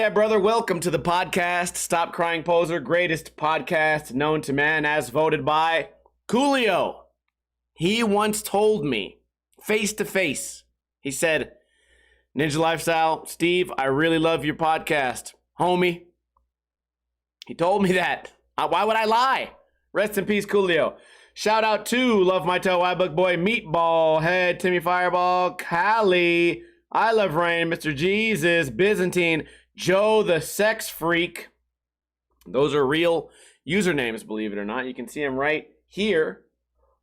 Yeah, brother, welcome to the podcast. Stop Crying Poser, greatest podcast known to man as voted by Coolio. He once told me, face to face, he said, Ninja Lifestyle, Steve, I really love your podcast. Homie. He told me that. Why would I lie? Rest in peace, Coolio. Shout out to Love My Toe, iBook Boy, Meatball, Head, Timmy Fireball, Callie, I Love Rain, Mr. Jesus, Byzantine, Joe the Sex Freak. Those are real usernames, believe it or not. You can see them right here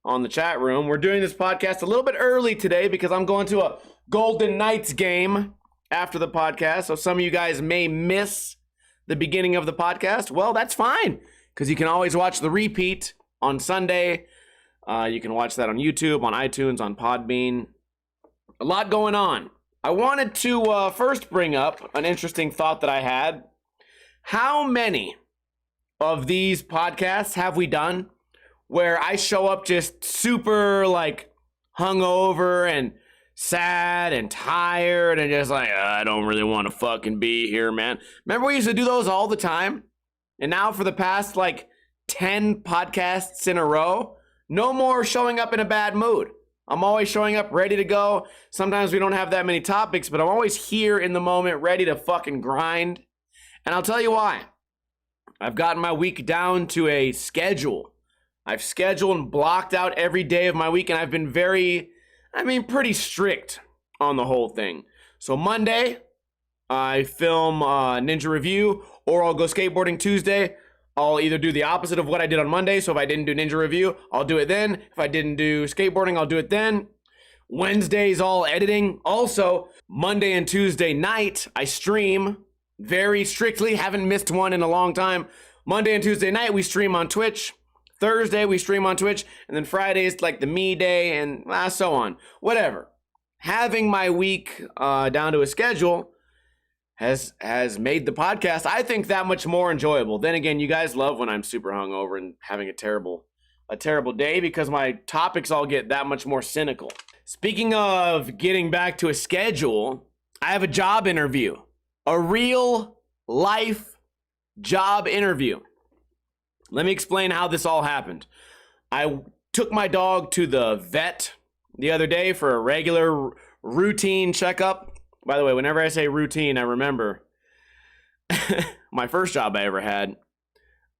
on the chat room. We're doing this podcast a little bit early today because I'm going to a Golden Knights game after the podcast. So some of you guys may miss the beginning of the podcast. Well, that's fine because you can always watch the repeat on Sunday. You can watch that on YouTube, on iTunes, on Podbean. A lot going on. I wanted to first bring up an interesting thought that I had. How many of these podcasts have we done where I show up just super like hungover and sad and tired and just like, I don't really want to fucking be here, man. Remember we used to do those all the time? And now for the past like 10 podcasts in a row, no more showing up in a bad mood. I'm always showing up ready to go. Sometimes we don't have that many topics, but I'm always here in the moment, ready to fucking grind. And I'll tell you why. I've gotten my week down to a schedule. I've scheduled and blocked out every day of my week, and I've been pretty strict on the whole thing. So Monday, I film Ninja Review, or I'll go skateboarding Tuesday. I'll either do the opposite of what I did on Monday. So if I didn't do Ninja Review, I'll do it then. If I didn't do skateboarding, I'll do it then. Wednesday's all editing. Also, Monday and Tuesday night, I stream very strictly. Haven't missed one in a long time. Monday and Tuesday night, we stream on Twitch. Thursday, we stream on Twitch. And then Friday is like the me day and so on. Whatever. Having my week down to a schedule has made the podcast, I think, that much more enjoyable. Then again, you guys love when I'm super hungover and having a terrible day because my topics all get that much more cynical. Speaking of getting back to a schedule, I have a job interview. A real life job interview. Let me explain how this all happened. I took my dog to the vet the other day for a regular routine checkup. By the way, whenever I say routine, I remember my first job I ever had.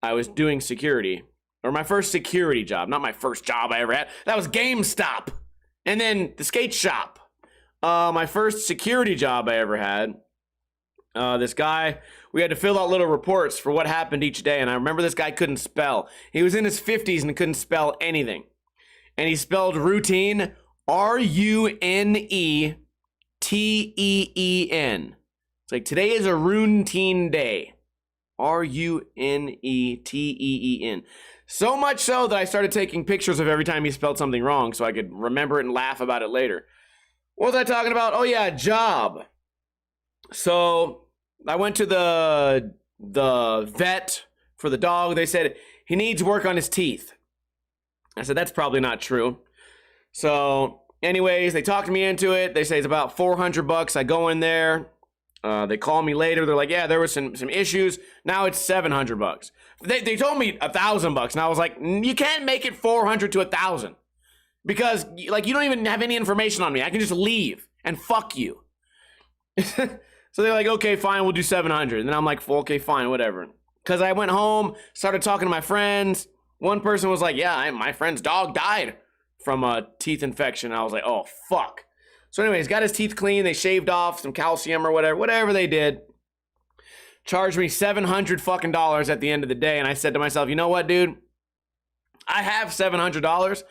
I was doing security, or my first security job, not my first job I ever had. That was GameStop, and then the skate shop. My first security job I ever had. This guy, we had to fill out little reports for what happened each day, and I remember this guy couldn't spell. He was in his 50s and couldn't spell anything, and he spelled routine RUNETEEN. It's like, today is a routine day. RUNETEEN. So much so that I started taking pictures of every time he spelled something wrong so I could remember it and laugh about it later. What was I talking about? Oh yeah, job. So I went to the vet for the dog. They said he needs work on his teeth. I said, that's probably not true. So anyways, they talked me into it. They say it's about $400. I go in there. They call me later. They're like, yeah, there was some issues. Now it's $700. They told me $1,000, and I was like, you can't make it 400 to 1,000 because like you don't even have any information on me. I can just leave and fuck you. So they're like, okay, fine, we'll do 700. And then I'm like, well, okay, fine, whatever. Because I went home, started talking to my friends. One person was like, yeah, my friend's dog died from a teeth infection. I was like, oh, fuck. So anyways, got his teeth clean. They shaved off some calcium or whatever they did. Charged me $700 fucking dollars at the end of the day. And I said to myself, you know what, dude? I have $700,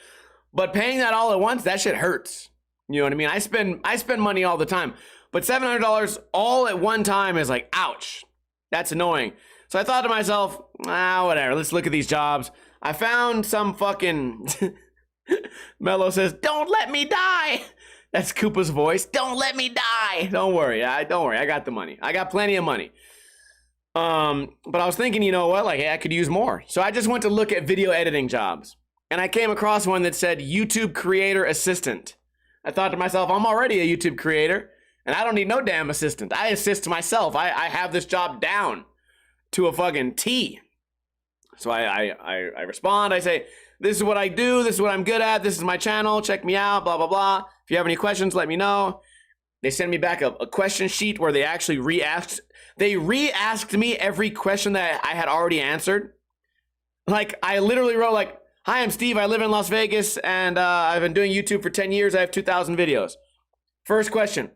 but paying that all at once, that shit hurts. You know what I mean? I spend money all the time, but $700 all at one time is like, ouch. That's annoying. So I thought to myself, whatever. Let's look at these jobs. I found some fucking... Mello says, don't let me die. That's Koopa's voice. Don't let me die. Don't worry. Don't worry. I got the money. I got plenty of money. But I was thinking, you know what? Like, hey, I could use more. So I just went to look at video editing jobs. And I came across one that said YouTube creator assistant. I thought to myself, I'm already a YouTube creator. And I don't need no damn assistant. I assist myself. I have this job down to a fucking T. So I respond. I say, this is what I do. This is what I'm good at. This is my channel. Check me out, blah, blah, blah. If you have any questions, let me know. They send me back a question sheet where they actually re-asked. They re-asked me every question that I had already answered. Like, I literally wrote like, hi, I'm Steve. I live in Las Vegas, and I've been doing YouTube for 10 years. I have 2,000 videos. First question.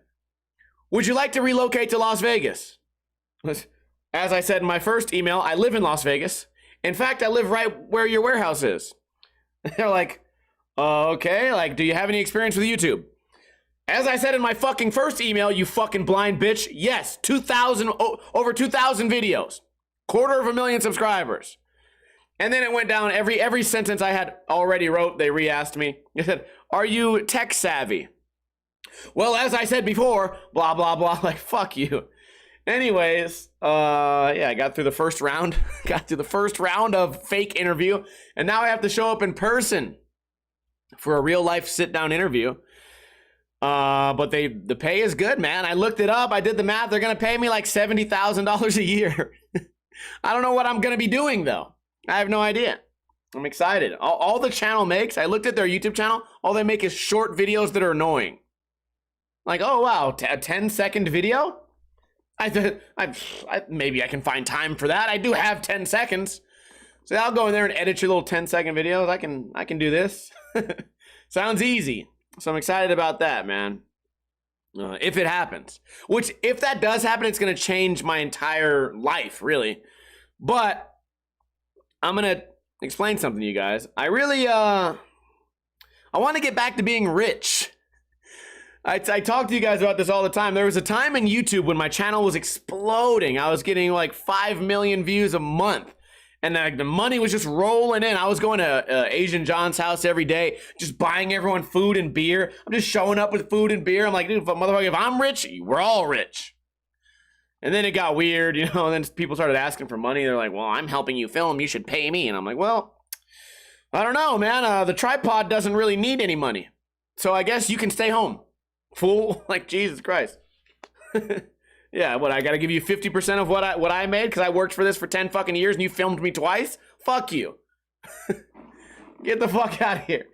Would you like to relocate to Las Vegas? As I said in my first email, I live in Las Vegas. In fact, I live right where your warehouse is. They're like, okay, like, do you have any experience with YouTube? As I said in my fucking first email, you fucking blind bitch, yes, over 2,000 videos, 250,000 subscribers. And then it went down, every sentence I had already wrote, they re-asked me. They said, are you tech savvy? Well, as I said before, blah, blah, blah, like, fuck you. Anyways, yeah, I got through the first round, of fake interview, and now I have to show up in person for a real life sit down interview. But the pay is good, man. I looked it up. I did the math. They're going to pay me like $70,000 a year. I don't know what I'm going to be doing though. I have no idea. I'm excited. All the channel makes, I looked at their YouTube channel. All they make is short videos that are annoying. Like, oh wow, a 10-second video? Maybe I can find time for that. I do have 10 seconds. So I'll go in there and edit your little 10-second videos. I can do this. Sounds easy. So I'm excited about that, man. If it happens. Which, if that does happen, it's going to change my entire life, really. But I'm going to explain something to you guys. I really, I want to get back to being rich. I talk to you guys about this all the time. There was a time in YouTube when my channel was exploding. I was getting like 5 million views a month. And the money was just rolling in. I was going to Asian John's house every day, just buying everyone food and beer. I'm just showing up with food and beer. I'm like, dude, motherfucker, if I'm rich, we're all rich. And then it got weird, you know, and then people started asking for money. They're like, well, I'm helping you film. You should pay me. And I'm like, well, I don't know, man. The tripod doesn't really need any money. So I guess you can stay home. Fool. Like, Jesus Christ. Yeah, what, I gotta give you 50% of what I made because I worked for this for 10 fucking years and you filmed me twice? Fuck you. Get the fuck out of here.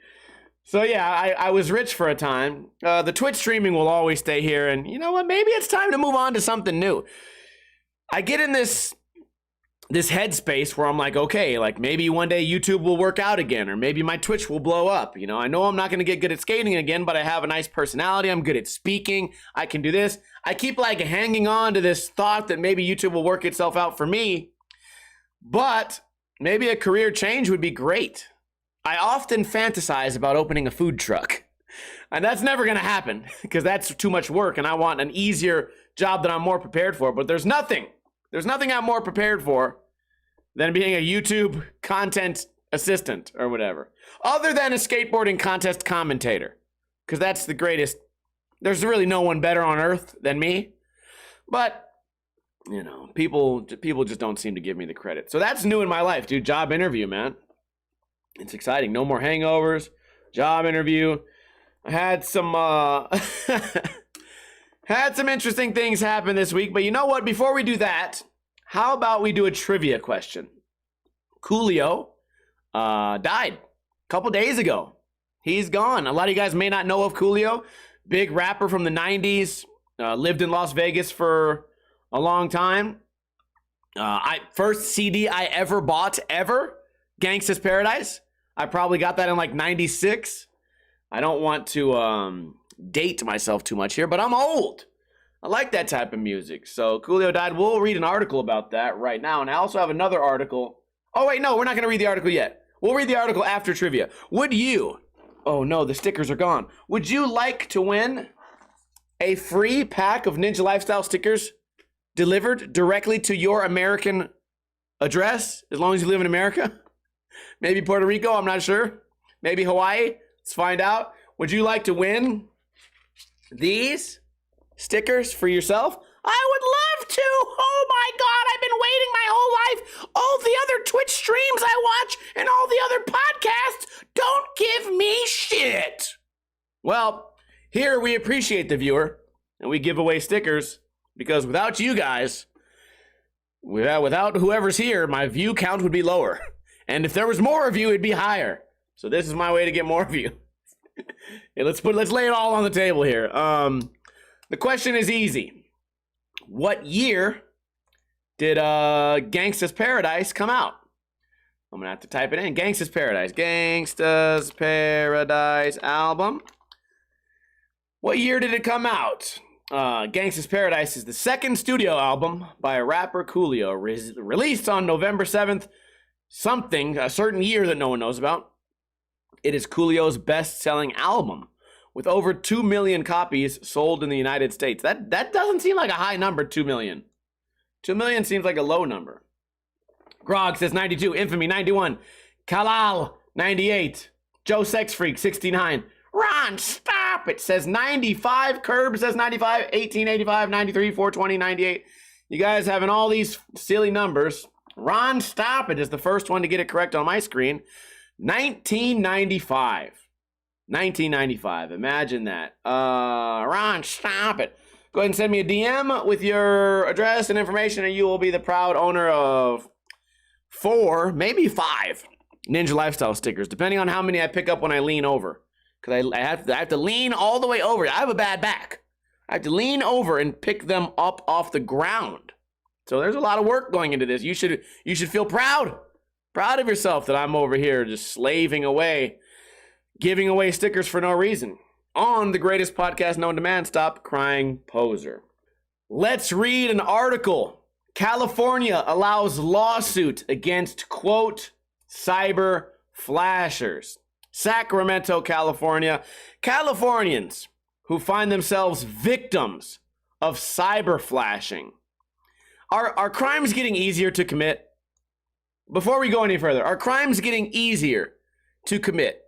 So yeah, I was rich for a time. The Twitch streaming will always stay here, and you know what? Maybe it's time to move on to something new. I get in this headspace where I'm like, okay, like maybe one day YouTube will work out again, or maybe my Twitch will blow up. You know, I know I'm not going to get good at skating again, but I have a nice personality. I'm good at speaking. I can do this. I keep like hanging on to this thought that maybe YouTube will work itself out for me, but maybe a career change would be great. I often fantasize about opening a food truck, and that's never going to happen because that's too much work, and I want an easier job that I'm more prepared for, but there's nothing I'm more prepared for than being a YouTube content assistant or whatever, other than a skateboarding contest commentator, because that's the greatest. There's really no one better on earth than me, but you know, people just don't seem to give me the credit. So that's new in my life, dude. Job interview, man. It's exciting. No more hangovers. Job interview. I had some had some interesting things happen this week, but you know what? Before we do that, how about we do a trivia question? Coolio died a couple days ago. He's gone. A lot of you guys may not know of Coolio. Big rapper from the 90s. Lived in Las Vegas for a long time. First CD I ever bought, Gangsta's Paradise. I probably got that in like 96. I don't want to date myself too much here, but I'm old. I like that type of music. So Coolio died. We'll read an article about that right now. And I also have another article. Oh, wait, no, we're not going to read the article yet. We'll read the article after trivia. Would you, oh no, the stickers are gone. Would you like to win a free pack of Ninja Lifestyle stickers delivered directly to your American address, as long as you live in America? Maybe Puerto Rico, I'm not sure. Maybe Hawaii. Let's find out. Would you like to win these stickers for yourself? I would love to. Oh my God, I've been waiting my whole life. All the other Twitch streams I watch and all the other podcasts don't give me shit. Well, here we appreciate the viewer. and we give away stickers because without you guys, without whoever's here, my view count would be lower. And if there was more of you, it'd be higher. So this is my way to get more of you. Hey, let's lay it all on the table here. The question is easy. What year did Gangsta's Paradise come out? I'm gonna have to type it in. Gangsta's Paradise. Gangsta's Paradise album. What year did it come out? Gangsta's Paradise is the second studio album by a rapper, Coolio, released on November 7th, a certain year that no one knows about. It is Coolio's best-selling album, with over 2 million copies sold in the United States. That doesn't seem like a high number, 2 million. 2 million seems like a low number. Grog says 92, Infamy 91, Kalal 98, Joe Sex Freak 69, Ron Stop It says 95, Curb says 95, 1885, 93, 420, 98. You guys having all these silly numbers. Ron Stop It is the first one to get it correct on my screen. 1995. 1995. Imagine that. Ron, stop it. Go ahead and send me a DM with your address and information, and you will be the proud owner of 4, maybe 5 Ninja Lifestyle stickers, depending on how many I pick up when I lean over. Because I have to lean all the way over. I have a bad back. I have to lean over and pick them up off the ground. So there's a lot of work going into this. You should feel proud. Proud of yourself that I'm over here just slaving away, giving away stickers for no reason. On the greatest podcast known to man, Stop Crying Poser. Let's read an article. California allows lawsuit against, quote, cyber flashers. Sacramento, California. Californians who find themselves victims of cyber flashing. Are crimes getting easier to commit? Before we go any further, are crimes getting easier to commit?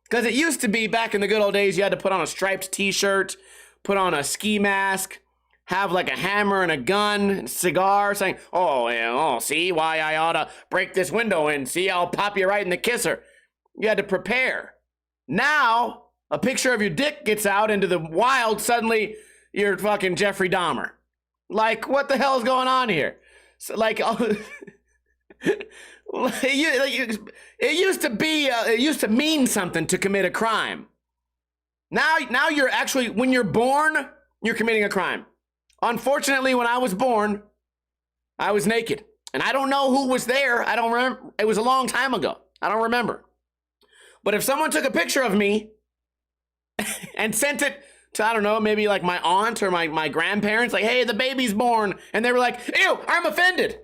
Because it used to be back in the good old days, you had to put on a striped t-shirt, put on a ski mask, have like a hammer and a gun and a cigar saying, oh, yeah, oh, see why I ought to break this window in. See, I'll pop you right in the kisser. You had to prepare. Now, a picture of your dick gets out into the wild, suddenly you're fucking Jeffrey Dahmer. Like, what the hell is going on here? So, like, it used to mean something to commit a crime. Now you're actually, when you're born, you're committing a crime. Unfortunately, when I was born, I was naked. And I don't know who was there. I don't remember. It was a long time ago. I don't remember. But if someone took a picture of me and sent it to, I don't know, maybe like my aunt or my grandparents, like, hey, the baby's born. And they were like, ew, I'm offended.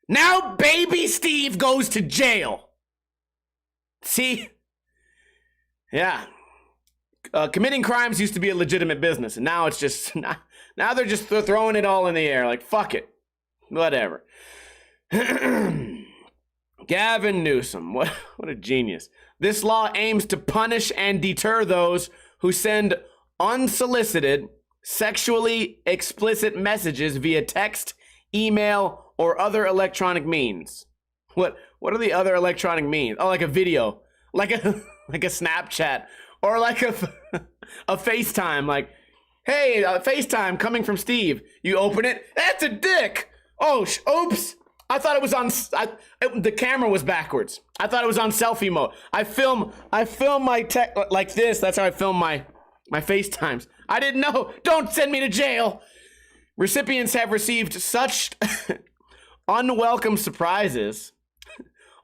Now baby Steve goes to jail. See? Yeah. Committing crimes used to be a legitimate business, and now it's just, now they're just throwing it all in the air, like, fuck it. Whatever. Gavin Newsom, what a genius. This law aims to punish and deter those who send unsolicited, sexually explicit messages via text, email, or other electronic means. What are the other electronic means? Oh, like a video, like a Snapchat, or like a FaceTime. Like, hey, FaceTime coming from Steve. You open it, that's a dick. Oh, oops. I thought it was on. The camera was backwards. I thought it was on selfie mode. I film my tech like this. That's how I film my FaceTimes. I didn't know. Don't send me to jail. Recipients have received such unwelcome surprises,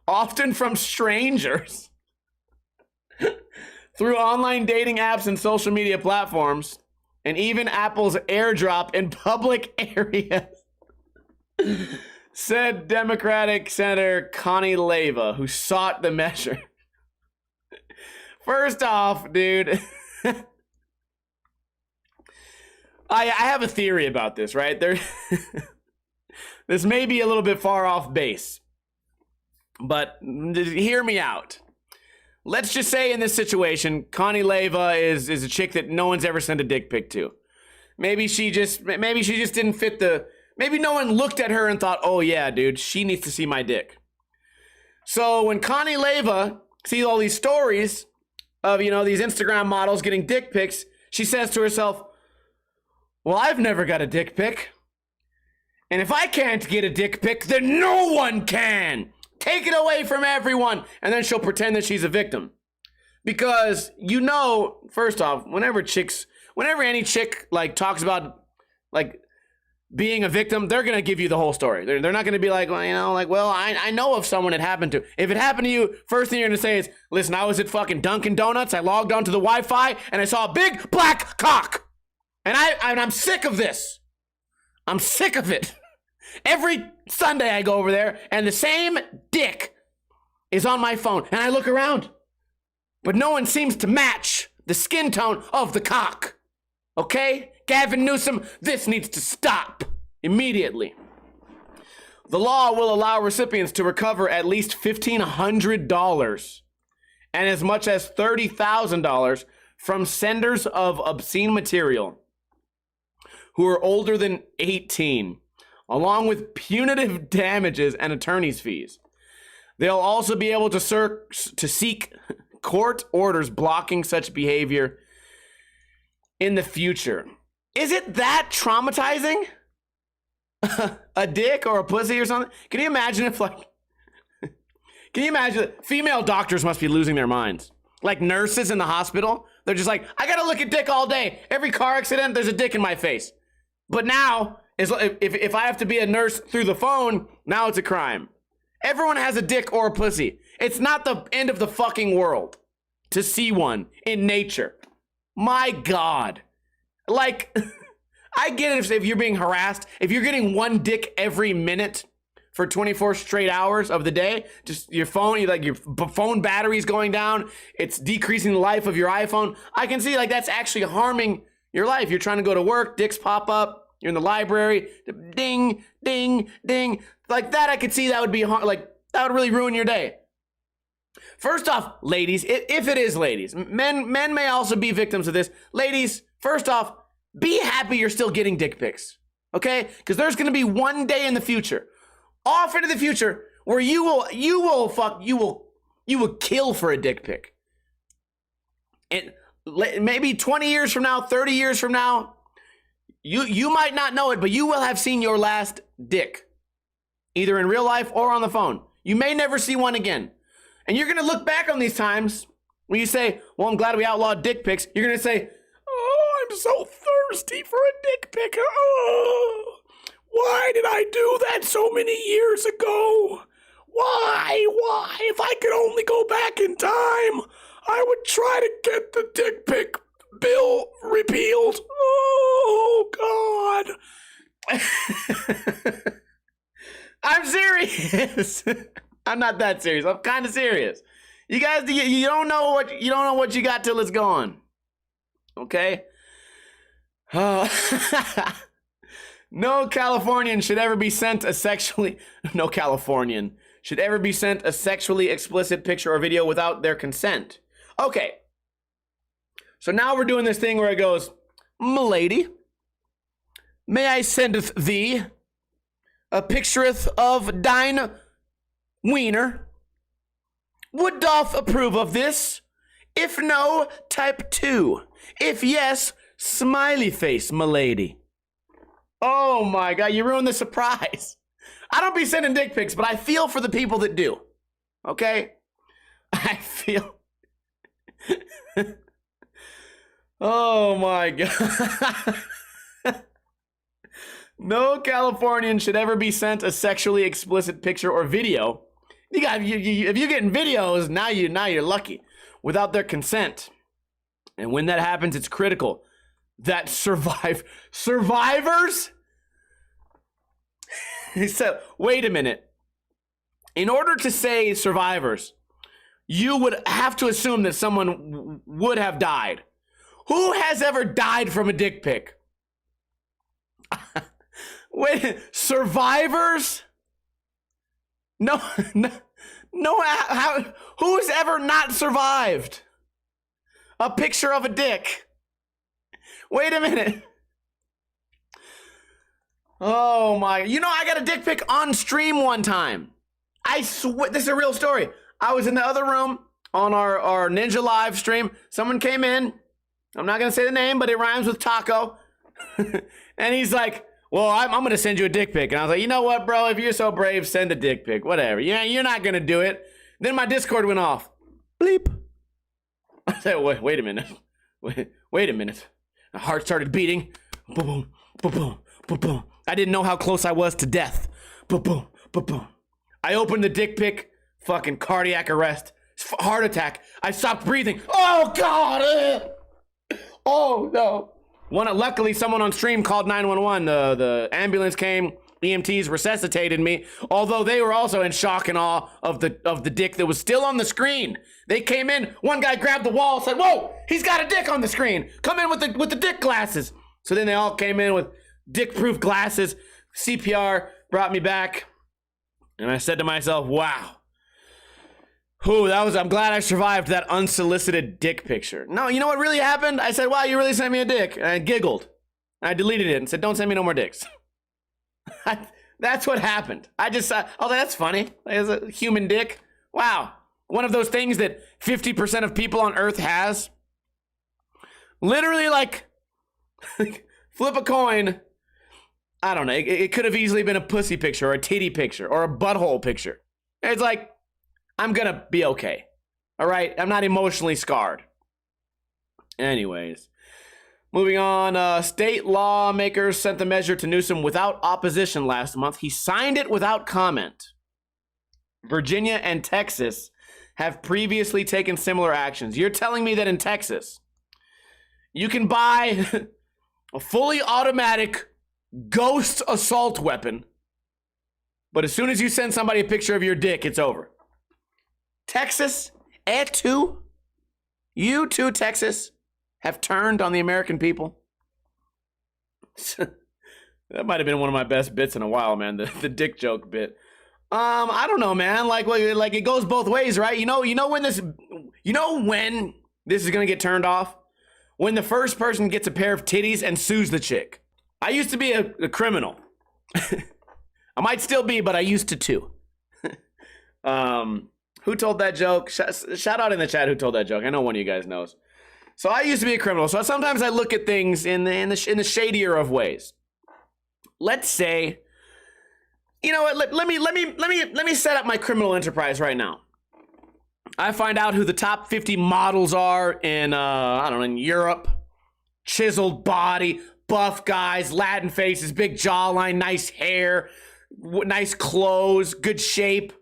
often from strangers, through online dating apps and social media platforms, and even Apple's AirDrop in public areas, said Democratic Senator Connie Leva, who sought the measure. First off, dude, I have a theory about this, right? This may be a little bit far off base, but hear me out. Let's just say in this situation, Connie Leva is a chick that no one's ever sent a dick pic to. Maybe she just didn't fit the. Maybe no one looked at her and thought, oh yeah, dude, she needs to see my dick. So when Connie Leva sees all these stories of, these Instagram models getting dick pics, she says to herself, Well, I've never got a dick pic. And if I can't get a dick pic, then no one can. Take it away from everyone. And then she'll pretend that she's a victim. Because, first off, whenever any chick, like, talks about, like, being a victim, they're going to give you the whole story. They're not going to be like, well, I know of someone it happened to. If it happened to you, first thing you're going to say is, listen, I was at fucking Dunkin' Donuts. I logged onto the Wi-Fi, and I saw a big black cock. And I'm sick of this. I'm sick of it. Every Sunday I go over there, and the same dick is on my phone. And I look around, but no one seems to match the skin tone of the cock. Okay? Gavin Newsom, this needs to stop immediately. The law will allow recipients to recover at least $1,500 and as much as $30,000 from senders of obscene material who are older than 18, along with punitive damages and attorney's fees. They'll also be able to seek court orders blocking such behavior in the future. Is it that traumatizing? A dick or a pussy or something? Can you imagine female doctors must be losing their minds. Like nurses in the hospital, they're just like, I gotta look at dick all day. Every car accident, there's a dick in my face. But now, if I have to be a nurse through the phone, now it's a crime. Everyone has a dick or a pussy. It's not the end of the fucking world to see one in nature. My God. Like, I get it if you're being harassed. If you're getting one dick every minute for 24 straight hours of the day, just your phone, your phone battery's going down. It's decreasing the life of your iPhone. I can see that's actually harming your life. You're trying to go to work, dicks pop up. You're in the library, ding, ding, ding. Like that, I could see that would be that would really ruin your day. First off, ladies, if it is ladies, men may also be victims of this. Ladies, first off, be happy you're still getting dick pics, okay? Because there's going to be one day in the future, off into the future, where you will kill for a dick pic. And maybe 20 years from now, 30 years from now, you might not know it, but you will have seen your last dick, either in real life or on the phone. You may never see one again. And you're going to look back on these times when you say, well, I'm glad we outlawed dick pics. You're going to say, oh, I'm so thirsty for a dick pic. Oh, why did I do that so many years ago? Why? If I could only go back in time, I would try to get the dick pic bill repealed. Oh, God. I'm serious. I'm not that serious. I'm kind of serious. You guys, you don't know what you got till it's gone. Okay? No Californian should ever be sent a sexually explicit picture or video without their consent. Okay. So now we're doing this thing where it goes, "M'lady, may I sendeth thee a pictureth of thine Weiner? Would doth approve of this? If no, type 2. If yes, smiley face, m'lady." Oh my God, you ruined the surprise. I don't be sending dick pics, but I feel for the people that do. Okay? I feel... Oh my God. No Californian should ever be sent a sexually explicit picture or video. If you're getting videos, now you're lucky, without their consent. And when that happens, it's critical that survivors. So wait a minute. In order to say survivors, you would have to assume that someone would have died. Who has ever died from a dick pic? Wait, survivors? No. Who's ever not survived a picture of a dick? Wait a minute. Oh my, I got a dick pic on stream one time. I swear, this is a real story. I was in the other room on our Ninja live stream. Someone came in. I'm not going to say the name, but it rhymes with taco. And he's like, well, I'm going to send you a dick pic. And I was like, you know what, bro? If you're so brave, send a dick pic. Whatever. Yeah, you're not going to do it. Then my Discord went off. Bleep. I said, wait a minute. Wait a minute. My heart started beating. Boom, boom, boom, boom, boom, boom. I didn't know how close I was to death. Boom, boom, boom, boom. I opened the dick pic. Fucking cardiac arrest. Heart attack. I stopped breathing. Oh, God. Oh, no. Luckily, someone on stream called 911. The ambulance came. EMTs resuscitated me. Although they were also in shock and awe of the dick that was still on the screen. They came in. One guy grabbed the wall, said, "Whoa, he's got a dick on the screen. Come in with the dick glasses." So then they all came in with dick-proof glasses. CPR brought me back, and I said to myself, "Wow." Ooh, I'm glad I survived that unsolicited dick picture. No, you know what really happened? I said, wow, you really sent me a dick. And I giggled. I deleted it and said, don't send me no more dicks. That's what happened. I was like, that's funny. It's a human dick. Wow. One of those things that 50% of people on Earth has. Literally, like, flip a coin. I don't know. It could have easily been a pussy picture or a titty picture or a butthole picture. It's like, I'm gonna be okay. All right? I'm not emotionally scarred. Anyways. Moving on. State lawmakers sent the measure to Newsom without opposition last month. He signed it without comment. Virginia and Texas have previously taken similar actions. You're telling me that in Texas, you can buy a fully automatic ghost assault weapon, but as soon as you send somebody a picture of your dick, it's over. Texas, you too, Texas, have turned on the American people. That might have been one of my best bits in a while, man. The dick joke bit. I don't know, man. Like it goes both ways, right? You know when this is gonna get turned off? When the first person gets a pair of titties and sues the chick. I used to be a criminal. I might still be, but I used to too. Who told that joke? Shout out in the chat who told that joke. I know one of you guys knows. So I used to be a criminal. So sometimes I look at things in the shadier of ways. Let's say, you know what? Let me set up my criminal enterprise right now. I find out who the top 50 models are in in Europe. Chiseled body, buff guys, Latin faces, big jawline, nice hair, nice clothes, good shape.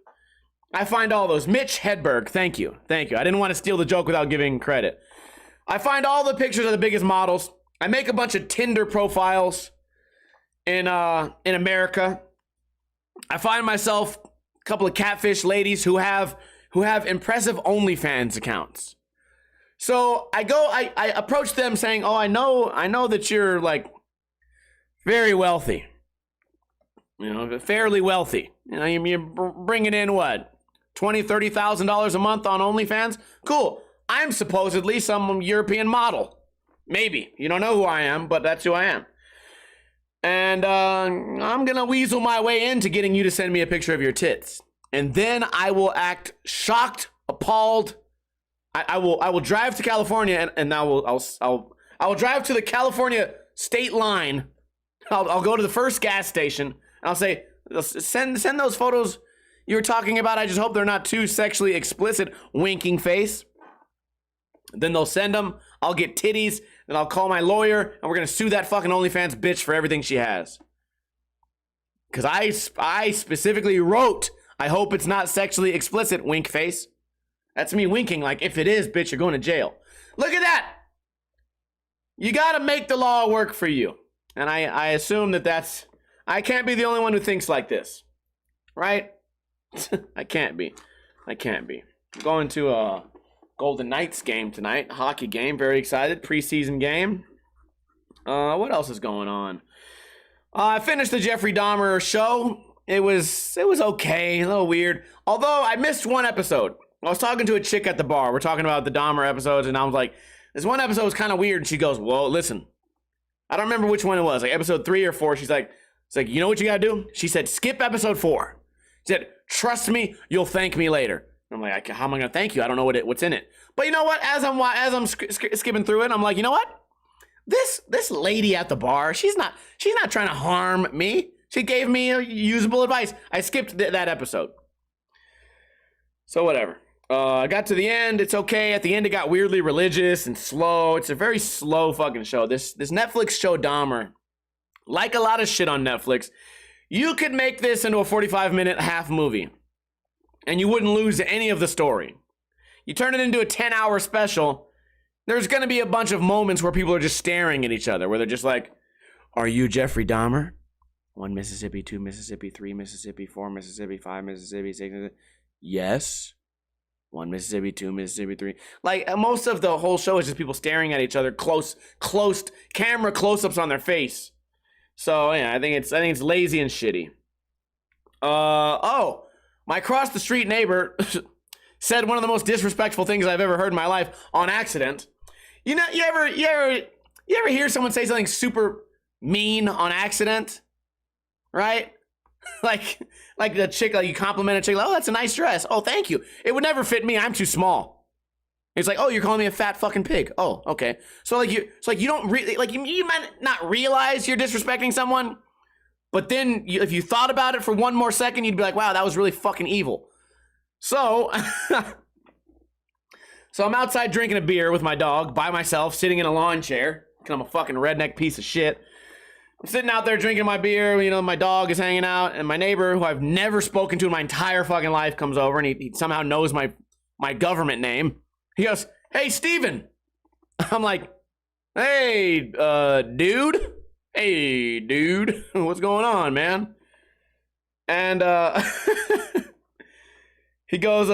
I find all those. Mitch Hedberg, thank you. I didn't want to steal the joke without giving credit. I find all the pictures of the biggest models. I make a bunch of Tinder profiles in America. I find myself a couple of catfish ladies who have impressive OnlyFans accounts. So I approach them saying, "Oh, I know that you're like very wealthy. You know, fairly wealthy. You know, you're bringing in what? $20,000, $30,000 a month on OnlyFans? Cool. I'm supposedly some European model. Maybe. You don't know who I am, but that's who I am. And I'm going to weasel my way into getting you to send me a picture of your tits. And then I will act shocked, appalled. I will drive to California and I will drive to the California state line. I'll go to the first gas station and I'll say, send those photos you were talking about. I just hope they're not too sexually explicit, winking face. Then they'll send them. I'll get titties. Then I'll call my lawyer and we're going to sue that fucking OnlyFans bitch for everything she has. Because I specifically wrote, I hope it's not sexually explicit, wink face. That's me winking like, if it is, bitch, you're going to jail. Look at that. You got to make the law work for you. And I assume that's, I can't be the only one who thinks like this. Right? I can't be. I'm going to a Golden Knights game tonight. A hockey game. Very excited. Preseason game. What else is going on? I finished the Jeffrey Dahmer show. It was okay. A little weird. Although I missed one episode. I was talking to a chick at the bar. We're talking about the Dahmer episodes, and I was like, this one episode was kind of weird. And she goes, well, listen. I don't remember which one it was. Like episode 3 or 4. It's like, you know what you gotta do? She said, skip episode 4. She said, trust me, you'll thank me later. I'm like, how am I gonna thank you? I don't know what's in it. But you know what? As I'm skipping through it, I'm like, you know what? this lady at the bar, she's not trying to harm me. She gave me usable advice. I skipped that episode. So whatever. I got to the end. It's okay. At the end, it got weirdly religious and slow. It's a very slow fucking show. This Netflix show, Dahmer, like a lot of shit on Netflix, you could make this into a 45-minute half movie, and you wouldn't lose any of the story. You turn it into a 10-hour special, there's going to be a bunch of moments where people are just staring at each other, where they're just like, are you Jeffrey Dahmer? 1 Mississippi, 2 Mississippi, 3 Mississippi, 4 Mississippi, 5 Mississippi, 6 Mississippi. Yes. 1 Mississippi, 2 Mississippi, 3. Like, most of the whole show is just people staring at each other, close camera close-ups on their face. So, yeah, I think it's lazy and shitty. My across-the-street neighbor said one of the most disrespectful things I've ever heard in my life on accident. You know, you ever hear someone say something super mean on accident? Right? like a chick, like you compliment a chick, like, oh, that's a nice dress. Oh, thank you. It would never fit me. I'm too small. It's like, oh, you're calling me a fat fucking pig. Oh, okay. So you don't really, like, you might not realize you're disrespecting someone, but then if you thought about it for one more second, you'd be like, wow, that was really fucking evil. So, so I'm outside drinking a beer with my dog by myself, sitting in a lawn chair, because I'm a fucking redneck piece of shit. I'm sitting out there drinking my beer, you know, my dog is hanging out, and my neighbor, who I've never spoken to in my entire fucking life, comes over, and he somehow knows my government name. He goes, hey, Steven. I'm like, hey, dude. Hey, dude. What's going on, man? And he goes,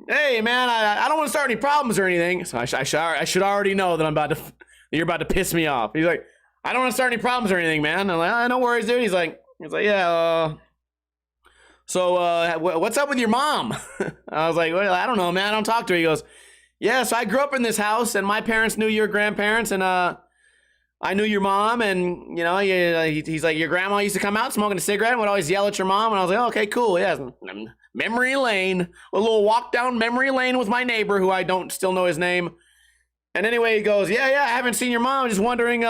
hey, man, I don't want to start any problems or anything. So I should already know that you're about to piss me off. He's like, I don't want to start any problems or anything, man. I'm like, no worries, dude. He's like, yeah, so what's up with your mom? I was like, well, I don't know, man. I don't talk to her. He goes, yeah, so I grew up in this house, and my parents knew your grandparents, and I knew your mom, and, you know, he's like, your grandma used to come out smoking a cigarette and would always yell at your mom, and I was like, oh, okay, cool, yeah. Memory lane, a little walk down memory lane with my neighbor, who I don't still know his name. And anyway, he goes, yeah, I haven't seen your mom, just wondering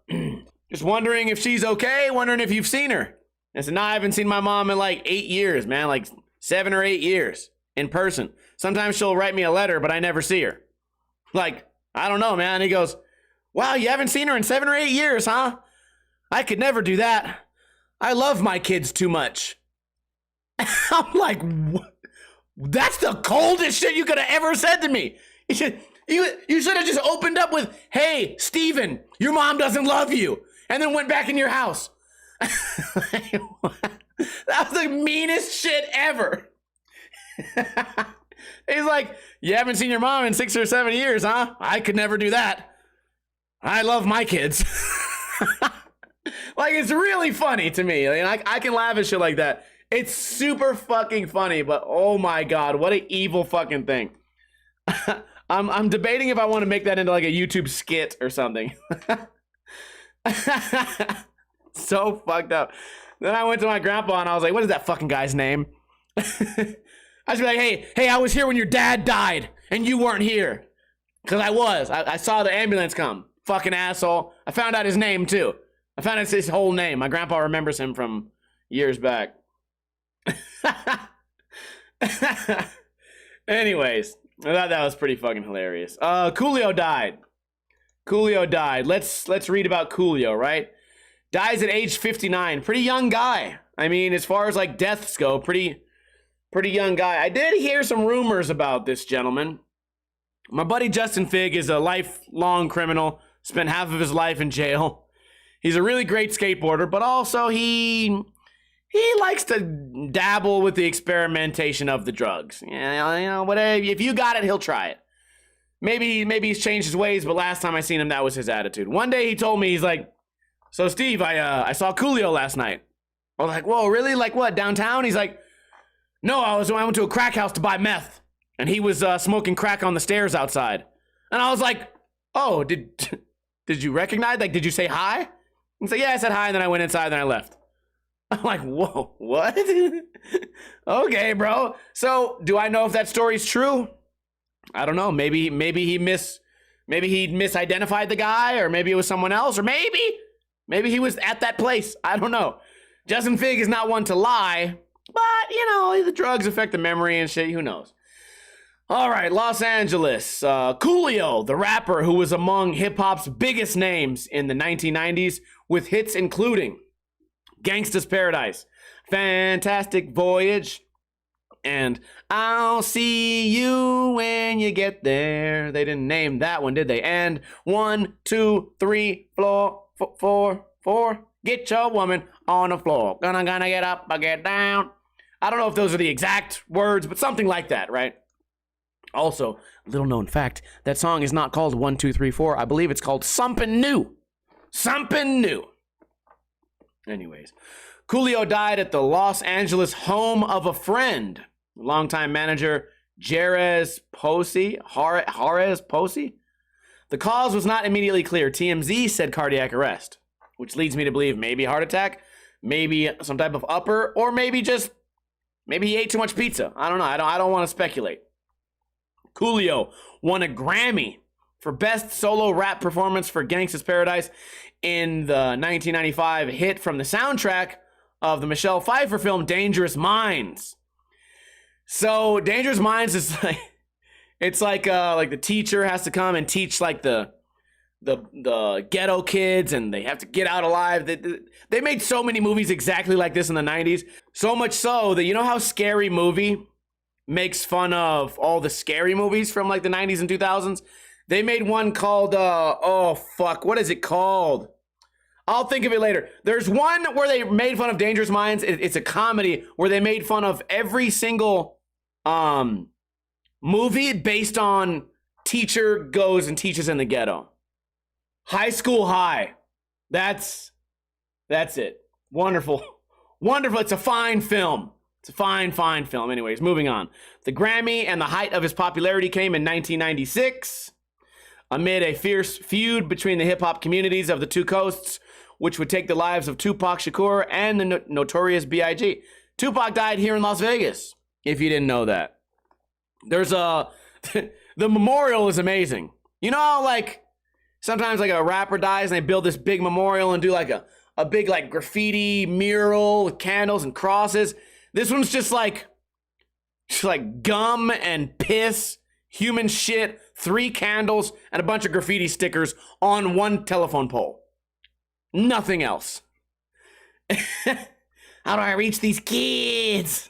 if she's okay, wondering if you've seen her. I said, no, I haven't seen my mom in like 8 years, man, like 7 or 8 years in person. Sometimes she'll write me a letter, but I never see her. Like, I don't know, man. He goes, wow, you haven't seen her in 7 or 8 years, huh? I could never do that. I love my kids too much. I'm like, what? That's the coldest shit you could have ever said to me. You should have just opened up with, hey, Steven, your mom doesn't love you, and then went back in your house. That was the meanest shit ever. He's like, you haven't seen your mom in 6 or 7 years, huh? I could never do that. I love my kids. Like, it's really funny to me. I can laugh at shit like that. It's super fucking funny, but oh my God, what an evil fucking thing. I'm debating if I want to make that into like a YouTube skit or something. So fucked up. Then I went to my grandpa and I was like, what is that fucking guy's name? I was like, hey, I was here when your dad died and you weren't here. Because I was. I saw the ambulance come. Fucking asshole. I found out his name too. I found out his whole name. My grandpa remembers him from years back. Anyways, I thought that was pretty fucking hilarious. Coolio died. Let's read about Coolio, right? Dies at age 59. Pretty young guy. I mean, as far as like deaths go, pretty young guy. I did hear some rumors about this gentleman. My buddy Justin Fig is a lifelong criminal. Spent half of his life in jail. He's a really great skateboarder, but also he likes to dabble with the experimentation of the drugs. You know, whatever. If you got it, he'll try it. Maybe he's changed his ways, but last time I seen him, that was his attitude. One day he told me, he's like, so Steve, I saw Coolio last night. I was like, whoa, really? Like what, downtown? He's like, no, I went to a crack house to buy meth, and he was smoking crack on the stairs outside. And I was like, oh, did you recognize? Like, did you say hi? He's like, yeah, I said hi, and then I went inside, and then I left. I'm like, whoa, what? Okay, bro. So, do I know if that story's true? I don't know. Maybe he Maybe he misidentified the guy, or maybe it was someone else, or maybe he was at that place. I don't know. Justin Fig is not one to lie, but, you know, the drugs affect the memory and shit. Who knows? All right, Los Angeles. Coolio, the rapper who was among hip-hop's biggest names in the 1990s, with hits including Gangsta's Paradise, Fantastic Voyage, and I'll see you when you get there. They didn't name that one, did they? And 1, 2, 3, 4, get your woman on the floor. Gonna get up, I get down. I don't know if those are the exact words, but something like that, right? Also, little known fact, that song is not called 1, 2, 3, 4. I believe it's called Something New. Something New. Anyways, Coolio died at the Los Angeles home of a friend. Longtime manager Jerez Posey. The cause was not immediately clear. TMZ said cardiac arrest, which leads me to believe maybe heart attack, maybe some type of upper, or maybe he ate too much pizza. I don't know. I don't want to speculate. Coolio won a Grammy for Best Solo Rap Performance for Gangsta's Paradise in the 1995 hit from the soundtrack of the Michelle Pfeiffer film Dangerous Minds. So Dangerous Minds is like, it's like the teacher has to come and teach like the ghetto kids, and they have to get out alive. They made so many movies exactly like this in the 90s. So much so that, you know how Scary Movie makes fun of all the scary movies from like the 90s and 2000s? They made one called, what is it called? I'll think of it later. There's one where they made fun of Dangerous Minds. It's a comedy where they made fun of every single movie based on teacher goes and teaches in the ghetto. High School High. That's it. Wonderful. Wonderful. It's a fine film. It's a fine film. Anyways, moving on. The Grammy and the height of his popularity came in 1996 amid a fierce feud between the hip-hop communities of the two coasts, which would take the lives of Tupac Shakur and the Notorious B.I.G. Tupac died here in Las Vegas, if you didn't know that. There's the memorial is amazing. You know how, like, sometimes like a rapper dies and they build this big memorial and do like a big like graffiti mural with candles and crosses? This one's just like gum and piss, human shit, 3 candles, and a bunch of graffiti stickers on one telephone pole. Nothing else. How do I reach these kids?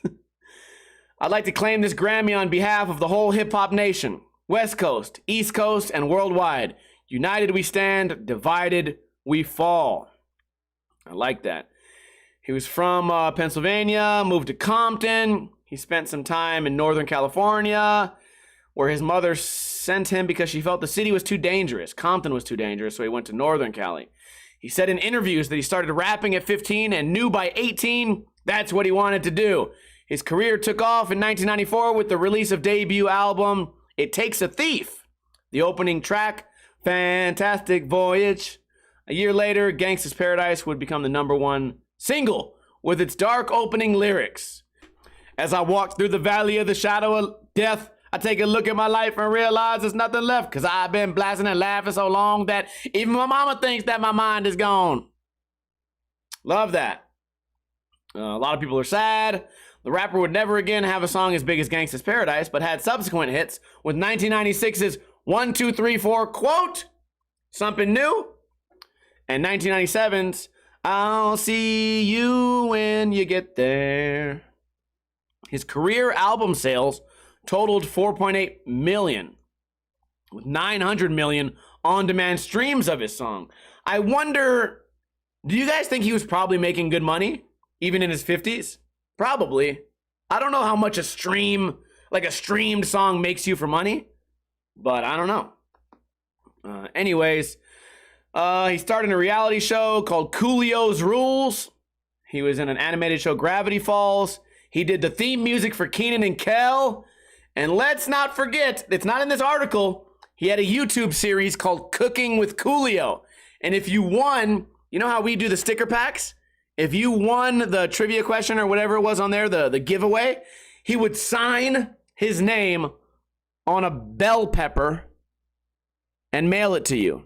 I'd like to claim this Grammy on behalf of the whole hip-hop nation. West Coast, East Coast, and worldwide. United we stand, divided we fall. I like that. He was from Pennsylvania, moved to Compton. He spent some time in Northern California, where his mother sent him because she felt the city was too dangerous. Compton was too dangerous, so he went to Northern Cali. He said in interviews that he started rapping at 15 and knew by 18 that's what he wanted to do. His career took off in 1994 with the release of debut album It Takes a Thief. The opening track, Fantastic Voyage. A year later, Gangsta's Paradise would become the #1 single with its dark opening lyrics. As I walk through the valley of the shadow of death, I take a look at my life and realize there's nothing left, because I've been blasting and laughing so long that even my mama thinks that my mind is gone. Love that. A lot of people are sad. The rapper would never again have a song as big as Gangsta's Paradise, but had subsequent hits with 1996's 1, 2, 3, 4, quote, Something New, and 1997's I'll See You When You Get There. His career album sales totaled 4.8 million, with 900 million on-demand streams of his song. I wonder, do you guys think he was probably making good money, even in his 50s? Probably. I don't know how much a streamed song makes you for money, but I don't know. Anyways, he started a reality show called Coolio's Rules. He was in an animated show, Gravity Falls. He did the theme music for Kenan and Kel. And let's not forget, it's not in this article, he had a YouTube series called Cooking with Coolio. And if you won, you know how we do the sticker packs? If you won the trivia question or whatever it was on there, the giveaway, he would sign his name on a bell pepper and mail it to you.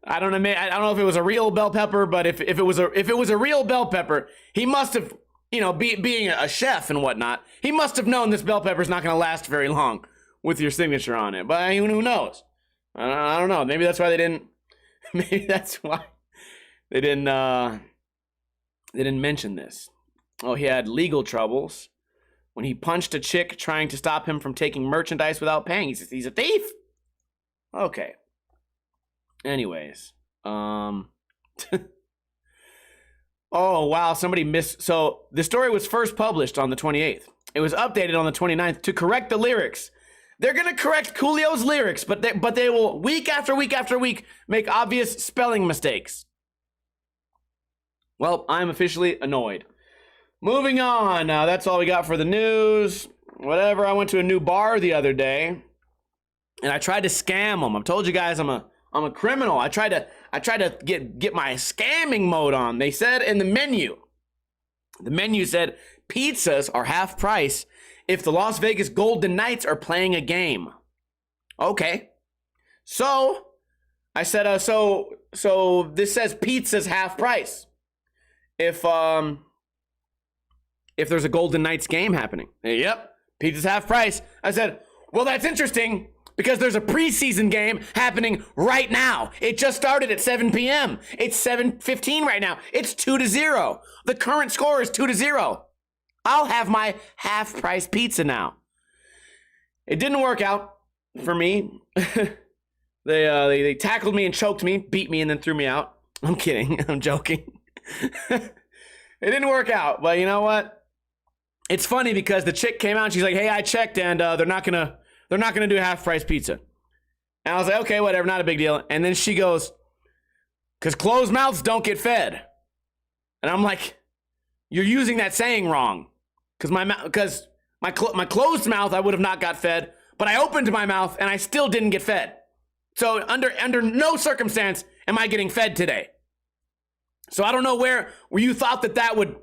I don't know if it was a real bell pepper, but if it was a real bell pepper, he must have, being a chef and whatnot, he must have known this bell pepper's not going to last very long with your signature on it. But who knows? I don't know. Maybe that's why they didn't. Maybe that's why they didn't mention this. Oh, he had legal troubles when he punched a chick trying to stop him from taking merchandise without paying. He's a thief. Okay. Anyways, oh wow, somebody missed. So the story was first published on the 28th. It was updated on the 29th to correct the lyrics. They're gonna correct Coolio's lyrics, but they will week after week after week make obvious spelling mistakes. Well, I'm officially annoyed. Moving on. That's all we got for the news. Whatever. I went to a new bar the other day, and I tried to scam them. I've told you guys I'm a criminal. I tried to get my scamming mode on. They said in the menu said pizzas are half price if the Las Vegas Golden Knights are playing a game. Okay. So I said, so this says pizza's half price if there's a Golden Knights game happening. Yep, pizza's half price. I said, well, that's interesting, because there's a preseason game happening right now. It just started at 7 p.m. It's 7:15 right now. It's 2-0. The current score is 2-0. I'll have my half-price pizza now. It didn't work out for me. They tackled me and choked me, beat me, and then threw me out. I'm kidding. I'm joking. It didn't work out, but you know what? It's funny because the chick came out and she's like, "Hey, I checked, and they're not gonna do half-price pizza." And I was like, "Okay, whatever, not a big deal." And then she goes, "'Cause closed mouths don't get fed." And I'm like, "You're using that saying wrong. 'Cause my closed mouth I would have not got fed, but I opened my mouth and I still didn't get fed. So under no circumstance am I getting fed today." So I don't know where you thought that would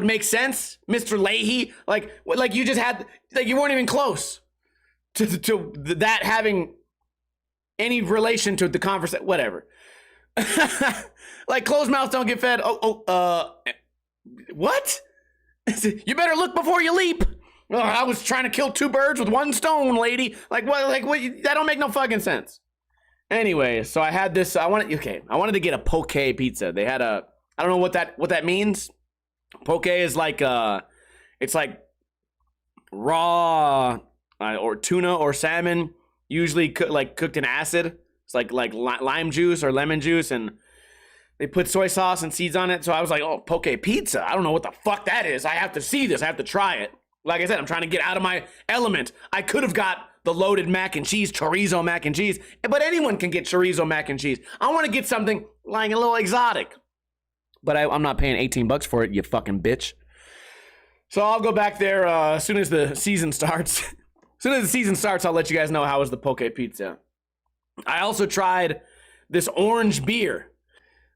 make sense, Mr. Leahy. Like you just had, you weren't even close to that having any relation to the conversation. Whatever. Like closed mouths don't get fed. What? You better look before you leap. Oh, I was trying to kill two birds with one stone, lady. Like what? That don't make no fucking sense. Anyway, so I had this. I wanted to get a poke pizza. They had I don't know what that means. Poke is like it's like raw or tuna or salmon, usually cooked in acid. It's like lime juice or lemon juice, and they put soy sauce and seeds on it. So I was like, oh, poke pizza. I don't know what the fuck that is. I have to see this. I have to try it. Like I said, I'm trying to get out of my element. I could have got the loaded mac and cheese, chorizo mac and cheese, but anyone can get chorizo mac and cheese. I want to get something like a little exotic, but I'm not paying $18 for it, you fucking bitch. So I'll go back there as soon as the season starts. As soon as the season starts, I'll let you guys know how was the poke pizza. I also tried this orange beer.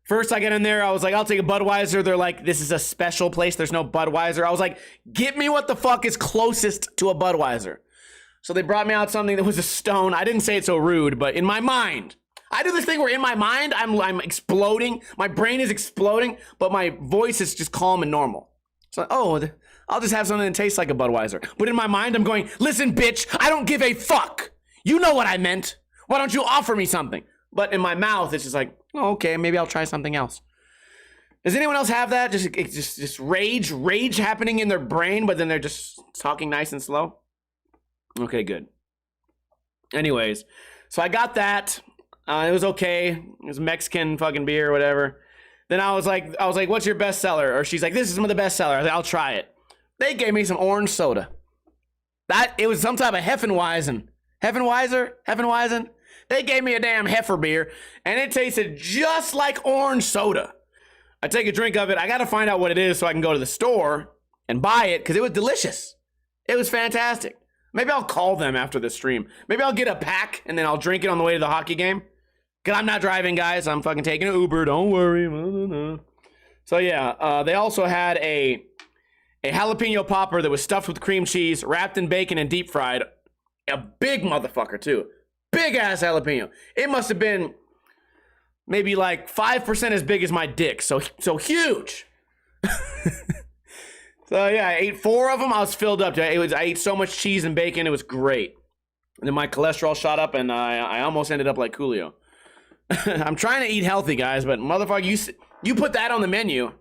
First I get in there, I was like, I'll take a Budweiser. They're like, this is a special place. There's no Budweiser. I was like, get me what the fuck is closest to a Budweiser. So they brought me out something that was a Stone. I didn't say it so rude, but in my mind, I do this thing where in my mind, I'm exploding. My brain is exploding, but my voice is just calm and normal. So, I'll just have something that tastes like a Budweiser. But in my mind, I'm going, listen, bitch, I don't give a fuck. You know what I meant. Why don't you offer me something? But in my mouth, it's just like, oh, okay, maybe I'll try something else. Does anyone else have that? Just rage happening in their brain, but then they're just talking nice and slow? Okay, good. Anyways, so I got that. It was okay. It was Mexican fucking beer or whatever. Then I was like, what's your best seller? Or she's like, this is some of the best seller. I was like, I'll try it. They gave me some orange soda. It was some type of Hefeweizen. Hefeweizen? They gave me a damn heifer beer, and it tasted just like orange soda. I take a drink of it. I got to find out what it is so I can go to the store and buy it, because it was delicious. It was fantastic. Maybe I'll call them after the stream. Maybe I'll get a pack, and then I'll drink it on the way to the hockey game. Because I'm not driving, guys. I'm fucking taking an Uber. Don't worry. So, yeah, they also had a jalapeno popper that was stuffed with cream cheese, wrapped in bacon, and deep fried. A big motherfucker, too. Big ass jalapeno. It must have been maybe like 5% as big as my dick. So huge. So yeah, I ate 4 of them. I was filled up. I ate so much cheese and bacon. It was great. And then my cholesterol shot up, and I almost ended up like Coolio. I'm trying to eat healthy, guys, but motherfucker, you put that on the menu.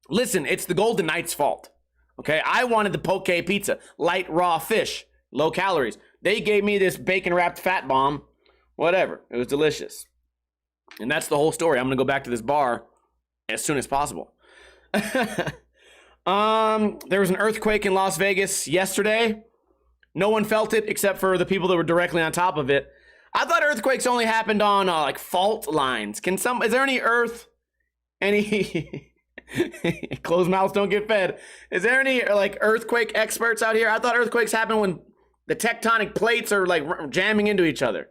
Listen, it's the Golden Knights' fault. Okay, I wanted the poke pizza, light raw fish, low calories. They gave me this bacon-wrapped fat bomb. Whatever. It was delicious. And that's the whole story. I'm gonna go back to this bar as soon as possible. There was an earthquake in Las Vegas yesterday. No one felt it except for the people that were directly on top of it. I thought earthquakes only happened on like fault lines. Is there any closed mouths don't get fed. Is there any like earthquake experts out here? I thought earthquakes happen when the tectonic plates are like jamming into each other.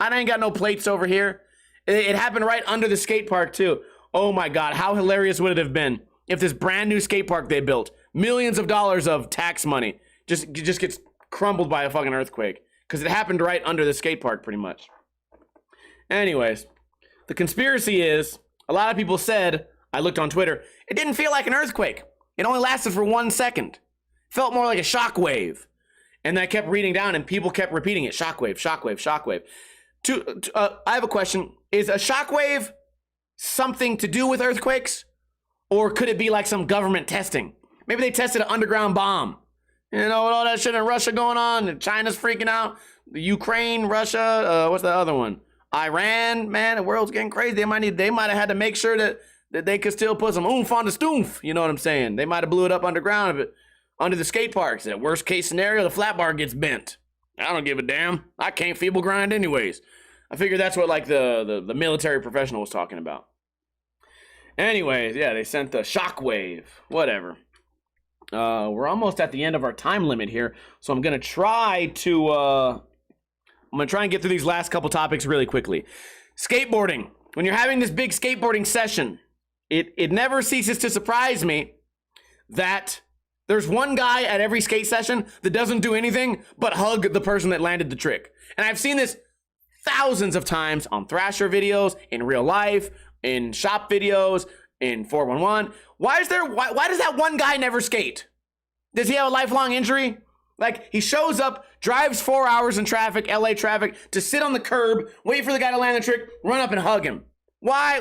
I ain't got no plates over here. It happened right under the skate park too. Oh my God, how hilarious would it have been if this brand new skate park they built, millions of dollars of tax money, just gets crumbled by a fucking earthquake, because it happened right under the skate park pretty much. Anyways, the conspiracy is, a lot of people said, I looked on Twitter, it didn't feel like an earthquake. It only lasted for 1 second. Felt more like a shockwave. And I kept reading down and people kept repeating it. Shockwave, shockwave, shockwave. I have a question. Is a shockwave something to do with earthquakes? Or could it be like some government testing? Maybe they tested an underground bomb. You know, with all that shit in Russia going on, and China's freaking out. The Ukraine, Russia, what's the other one? Iran, man, the world's getting crazy. They might have had to make sure that they could still put some oomph on the stoomph. You know what I'm saying? They might have blew it up underground, but under the skate parks. That worst case scenario, the flat bar gets bent. I don't give a damn. I can't feeble grind anyways. I figured that's what like the military professional was talking about. Anyways, yeah, they sent the shockwave. Whatever. We're almost at the end of our time limit here, so I'm gonna try and get through these last couple topics really quickly. Skateboarding. When you're having this big skateboarding session, it never ceases to surprise me that there's one guy at every skate session that doesn't do anything but hug the person that landed the trick. And I've seen this thousands of times on Thrasher videos, in real life, in shop videos, in 411. Why does that one guy never skate? Does he have a lifelong injury? Like, he shows up, drives 4 hours in traffic, LA traffic, to sit on the curb, wait for the guy to land the trick, run up and hug him. Why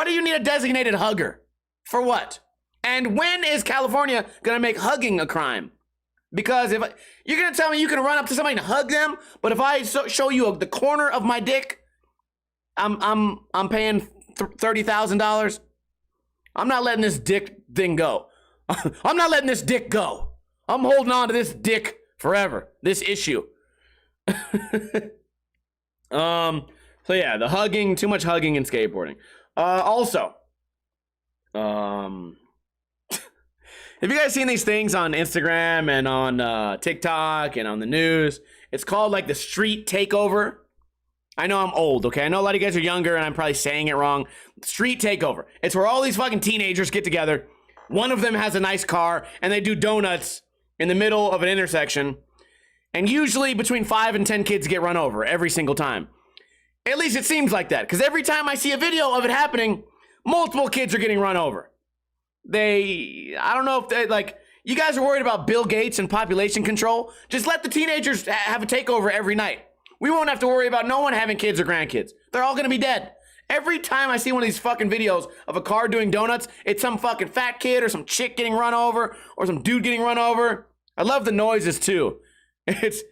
do you need a designated hugger? For what? And when is California gonna make hugging a crime? Because if you're gonna tell me you can run up to somebody and hug them, but if I show you the corner of my dick, I'm paying $30,000. I'm not letting this dick thing go. I'm not letting this dick go. I'm holding on to this dick forever. This issue. So yeah, the hugging, too much hugging and skateboarding. Also, have you guys seen these things on Instagram and on TikTok and on the news? It's called like the street takeover. I know I'm old, okay? I know a lot of you guys are younger and I'm probably saying it wrong. Street takeover. It's where all these fucking teenagers get together. One of them has a nice car and they do donuts in the middle of an intersection. And usually between 5 and 10 kids get run over every single time. At least it seems like that. Because every time I see a video of it happening, multiple kids are getting run over. I don't know if they, like, you guys are worried about Bill Gates and population control. Just let the teenagers have a takeover every night. We won't have to worry about no one having kids or grandkids. They're all gonna be dead. Every time I see one of these fucking videos of a car doing donuts, it's some fucking fat kid or some chick getting run over or some dude getting run over. I love the noises too. It's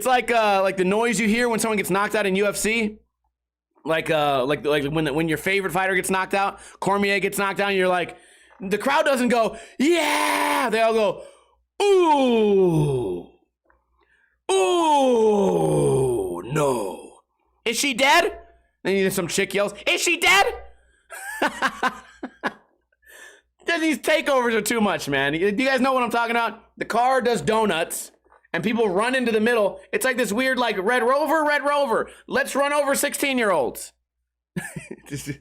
like the noise you hear when someone gets knocked out in UFC. Like when your favorite fighter gets knocked out, Cormier gets knocked out, and you're like, the crowd doesn't go, yeah! They all go, ooh. Ooh, no. Is she dead? Then some chick yells, is she dead? These takeovers are too much, man. Do you guys know what I'm talking about? The car does donuts, and people run into the middle. It's like this weird, like, Red Rover. Let's run over 16-year-olds. Do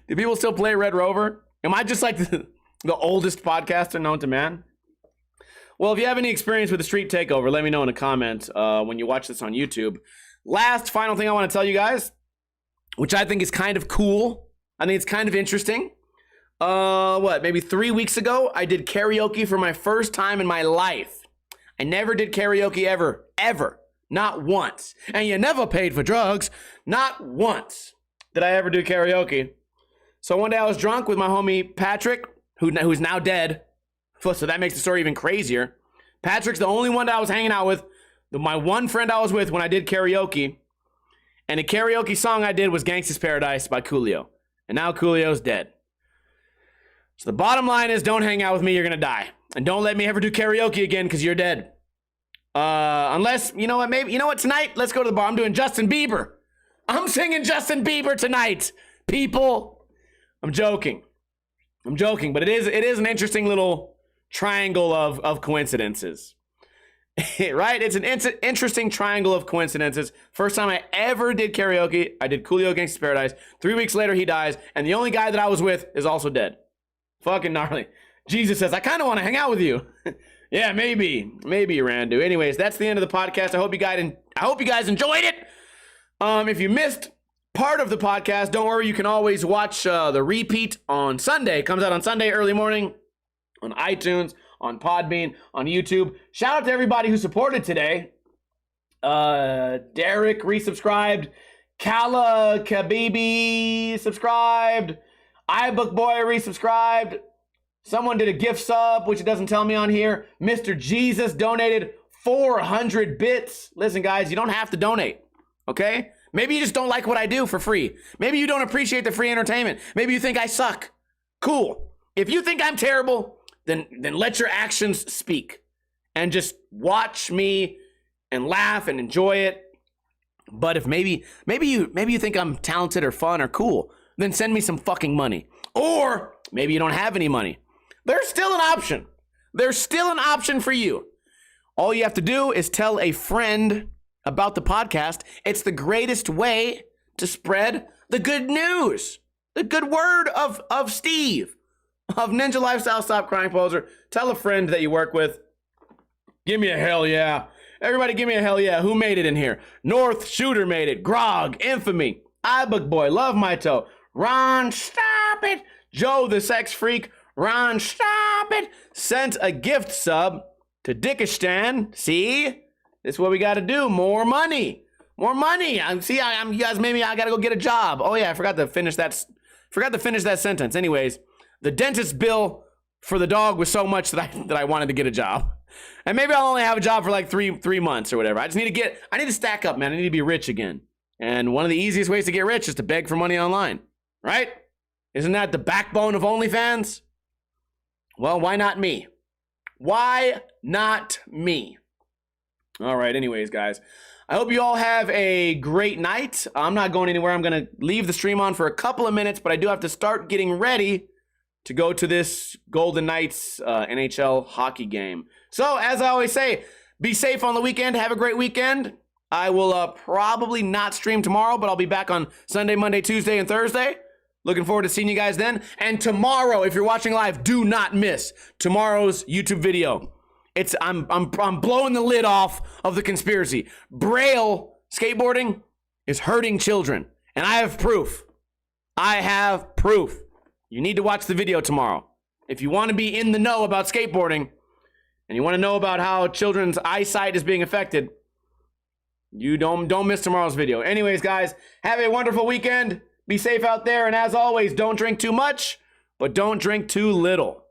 people still play Red Rover? Am I just like the oldest podcaster known to man? Well, if you have any experience with the street takeover, let me know in a comment when you watch this on YouTube. Last, final thing I want to tell you guys, which I think is kind of cool. I think it's kind of interesting. Maybe 3 weeks ago, I did karaoke for my first time in my life. I never did karaoke ever. Not once. And you never paid for drugs. Not once did I ever do karaoke. So one day I was drunk with my homie Patrick, who's now dead. So that makes the story even crazier. Patrick's the only one that I was hanging out with. My one friend I was with when I did karaoke. And the karaoke song I did was Gangsta's Paradise by Coolio. And now Coolio's dead. So the bottom line is, don't hang out with me, you're gonna die. And don't let me ever do karaoke again, because you're dead. Unless, you know what, tonight, let's go to the bar. I'm doing Justin Bieber. I'm singing Justin Bieber tonight, people. I'm joking, but it is an interesting little triangle of coincidences. Right? It's an interesting triangle of coincidences. First time I ever did karaoke, I did Coolio Gangsta's Paradise. 3 weeks later, he dies, and the only guy that I was with is also dead. Fucking gnarly. Jesus says, I kind of want to hang out with you. Yeah, maybe, Randu. Anyways, that's the end of the podcast. I hope you guys enjoyed it. If you missed part of the podcast, don't worry. You can always watch the repeat on Sunday. It comes out on Sunday early morning on iTunes, on Podbean, on YouTube. Shout out to everybody who supported today. Derek resubscribed. Kala Kabibi subscribed. iBook Boy resubscribed. Someone did a gift sub, which it doesn't tell me on here. Mr. Jesus donated 400 bits. Listen, guys, you don't have to donate, okay? Maybe you just don't like what I do for free. Maybe you don't appreciate the free entertainment. Maybe you think I suck. Cool. If you think I'm terrible, then let your actions speak. And just watch me and laugh and enjoy it. But if maybe you think I'm talented or fun or cool, then send me some fucking money. Or maybe you don't have any money. There's still an option. There's still an option for you. All you have to do is tell a friend about the podcast. It's the greatest way to spread the good news. The good word of Steve, of Ninja Lifestyle Stop Crying Poser. Tell a friend that you work with. Give me a hell yeah. Everybody give me a hell yeah. Who made it in here? North Shooter made it. Grog, Infamy, iBook Boy, Love My Toe, Ron, stop it. Joe the Sex Freak, Ron, stop it. Sent a gift sub to Dickistan. See? This is what we got to do. More money. More money. You guys, maybe I got to go get a job. Oh yeah, I forgot to finish that sentence. Anyways, the dentist bill for the dog was so much that I wanted to get a job. And maybe I'll only have a job for like three months or whatever. I need to stack up, man. I need to be rich again. And one of the easiest ways to get rich is to beg for money online. Right? Isn't that the backbone of OnlyFans? Well, why not me? Why not me? All right, anyways, guys. I hope you all have a great night. I'm not going anywhere. I'm going to leave the stream on for a couple of minutes, but I do have to start getting ready to go to this Golden Knights NHL hockey game. So, as I always say, be safe on the weekend. Have a great weekend. I will probably not stream tomorrow, but I'll be back on Sunday, Monday, Tuesday, and Thursday. Looking forward to seeing you guys then. And tomorrow, if you're watching live, do not miss tomorrow's YouTube video. I'm blowing the lid off of the conspiracy. Braille skateboarding is hurting children, and I have proof. I have proof. You need to watch the video tomorrow. If you want to be in the know about skateboarding, and you want to know about how children's eyesight is being affected, you don't miss tomorrow's video. Anyways, guys, have a wonderful weekend. Be safe out there, and as always, don't drink too much, but don't drink too little.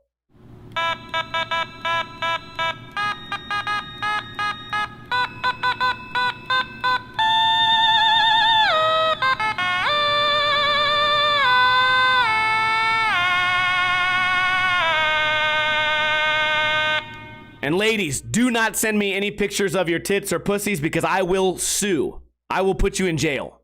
And ladies, do not send me any pictures of your tits or pussies because I will sue. I will put you in jail.